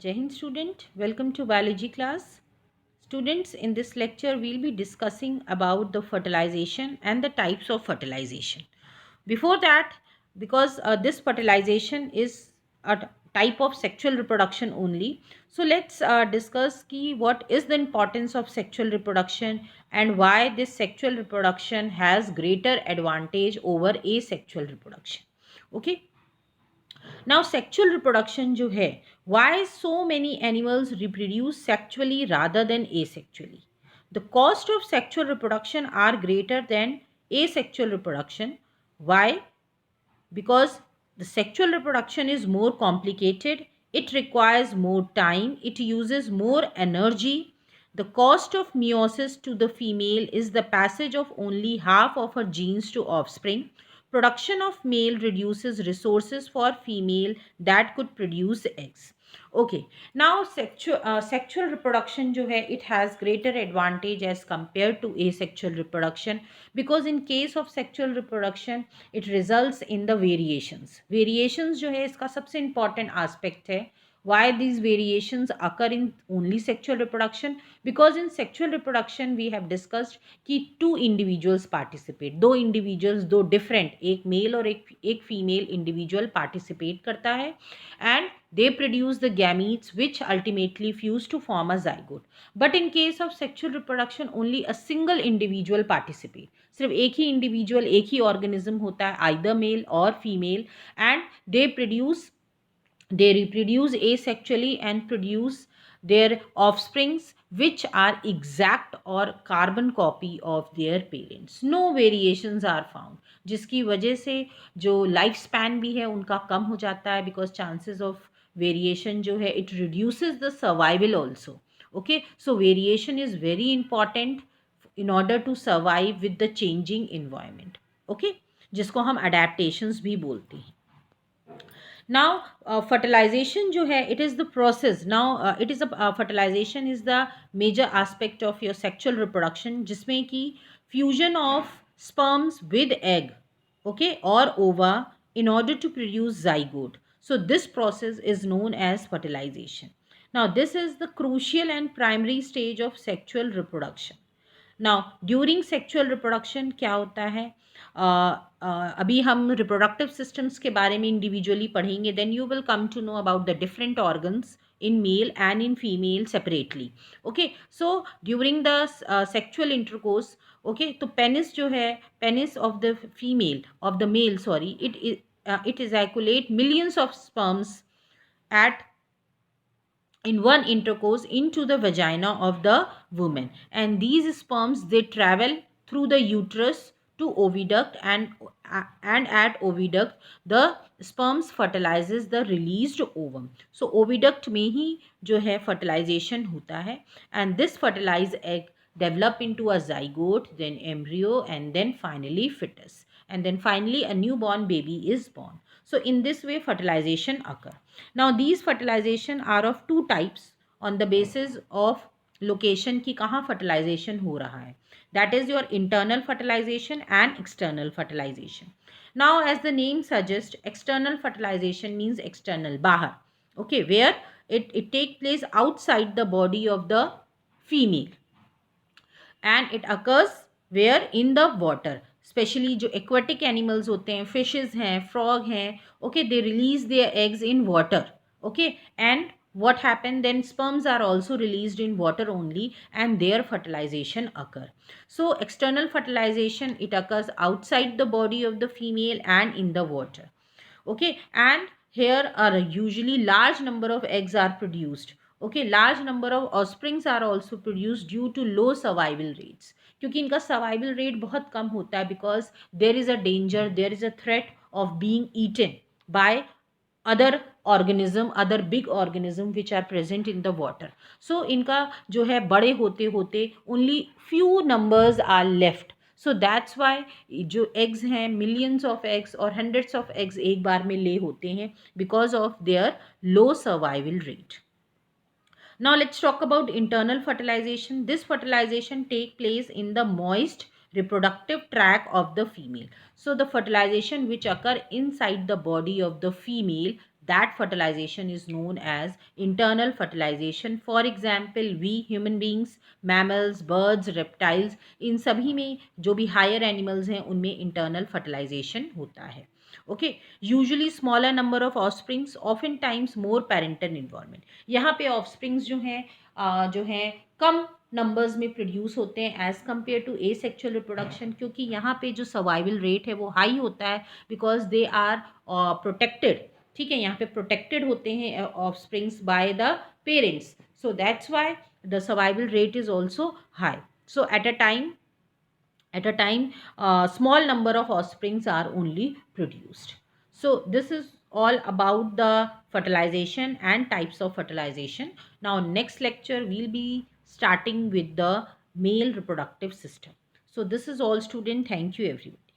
Jai Hind student, welcome to biology class. Students, in this lecture we'll be discussing about the fertilization and the types of fertilization. Before that, because this fertilization is a type of sexual reproduction only, so let's discuss what is the importance of sexual reproduction and why this sexual reproduction has greater advantage over asexual reproduction. Okay. Now sexual reproduction जो है, why so many animals reproduce sexually rather than asexually? The cost of sexual reproduction are greater than asexual reproduction. Why? Because the sexual reproduction is more complicated, it requires more time, it uses more energy. The cost of meiosis to the female is the passage of only half of her genes to offspring. Production of male reduces resources for female that could produce eggs. Okay, now sexual reproduction जो है, it has greater advantage as compared to asexual reproduction, because in case of sexual reproduction it results in the variations जो है इसका सबसे important aspect है. Why these variations occur in only sexual reproduction? Because in sexual reproduction we have discussed कि two individuals participate, दो individuals, दो different, एक male और एक female individual participate करता है and they produce the gametes which ultimately fuse to form a zygote. But in case of sexual reproduction only a single individual participate, सिर्फ एक ही individual, एक ही ऑर्गेनिज्म होता है, आइदर मेल और female, and they reproduce asexually and produce their offsprings which are exact or carbon copy of their parents. No variations are found, जिसकी वजह से जो लाइफ स्पैन भी है उनका कम हो जाता है, because chances of variation जो है it reduces the survival also. Okay, so variation is very important in order to survive with the changing environment. Okay, जिसको हम adaptations भी बोलते हैं. Now fertilization जो है, it is the process. Now it is a fertilization is the major aspect of your sexual reproduction, जिसमें कि fusion of sperms with egg, okay, or ova in order to produce zygote. So this process is known as fertilization. Now this is the crucial and primary stage of sexual reproduction. Now during sexual reproduction क्या होता है, अभी हम reproductive systems के बारे में individually पढ़ेंगे, then you will come to know about the different organs in male and in female separately. Okay, so during the sexual intercourse, okay, तो penis जो है, penis of the female, of the male, sorry, it ejaculate millions of sperms at in one intercourse into the vagina of the woman, and these sperms they travel through the uterus to oviduct, and at oviduct the sperms fertilizes the released ovum. So oviduct में ही जो है fertilization होता है, and this fertilized egg develop into a zygote, then embryo, and then finally fetus, and then finally a newborn baby is born. So in this way fertilization occur. Now these fertilization are of two types on the basis of location की कहाँ fertilization हो रहा है. That is your internal fertilization and external fertilization. Now as the name suggests, external fertilization means external, बाहर. Okay, where it take place outside the body of the female, and it occurs where in the water. Specially जो aquatic animals होते हैं, fishes हैं, frog हैं, okay, they release their eggs in water. Okay, and what happened then, sperms are also released in water only and their fertilization occur. So external fertilization, it occurs outside the body of the female and in the water. Okay, and here are usually large number of eggs are produced. Okay, large number of offsprings are also produced due to low survival rates, क्योंकि इनका survival rate बहुत कम होता है, because there is a danger, there is a threat of being eaten by other organism, other big organism which are present in the water. So इनका जो है बड़े होते होते only few numbers are left. So that's why जो eggs हैं, millions of eggs और hundreds of eggs एक बार में ले होते हैं, because of their low survival rate. Now let's talk about internal fertilization. This fertilization take place in the moist reproductive tract of the female. So the fertilization which occur inside the body of the female, that fertilization is known as internal fertilization. For example, we human beings, mammals, birds, reptiles, इन सभी में जो भी higher animals हैं उनमें internal fertilization होता है. Okay, usually smaller number of offsprings, often times more parental involvement. यहाँ पे offsprings जो हैं कम नंबर्स में प्रोड्यूस होते हैं as compared to asexual reproduction, क्योंकि यहाँ पे जो सर्वाइवल रेट है वो हाई होता है बिकॉज दे आर प्रोटेक्टेड. ठीक है, यहाँ पे प्रोटेक्टेड होते हैं offsprings by the parents, so that's why the survival rate is also high. So at a time small number of offsprings are only produced. So this is all about the fertilization and types of fertilization. Now next lecture we'll be starting with the male reproductive system. So this is all student. Thank you everyone.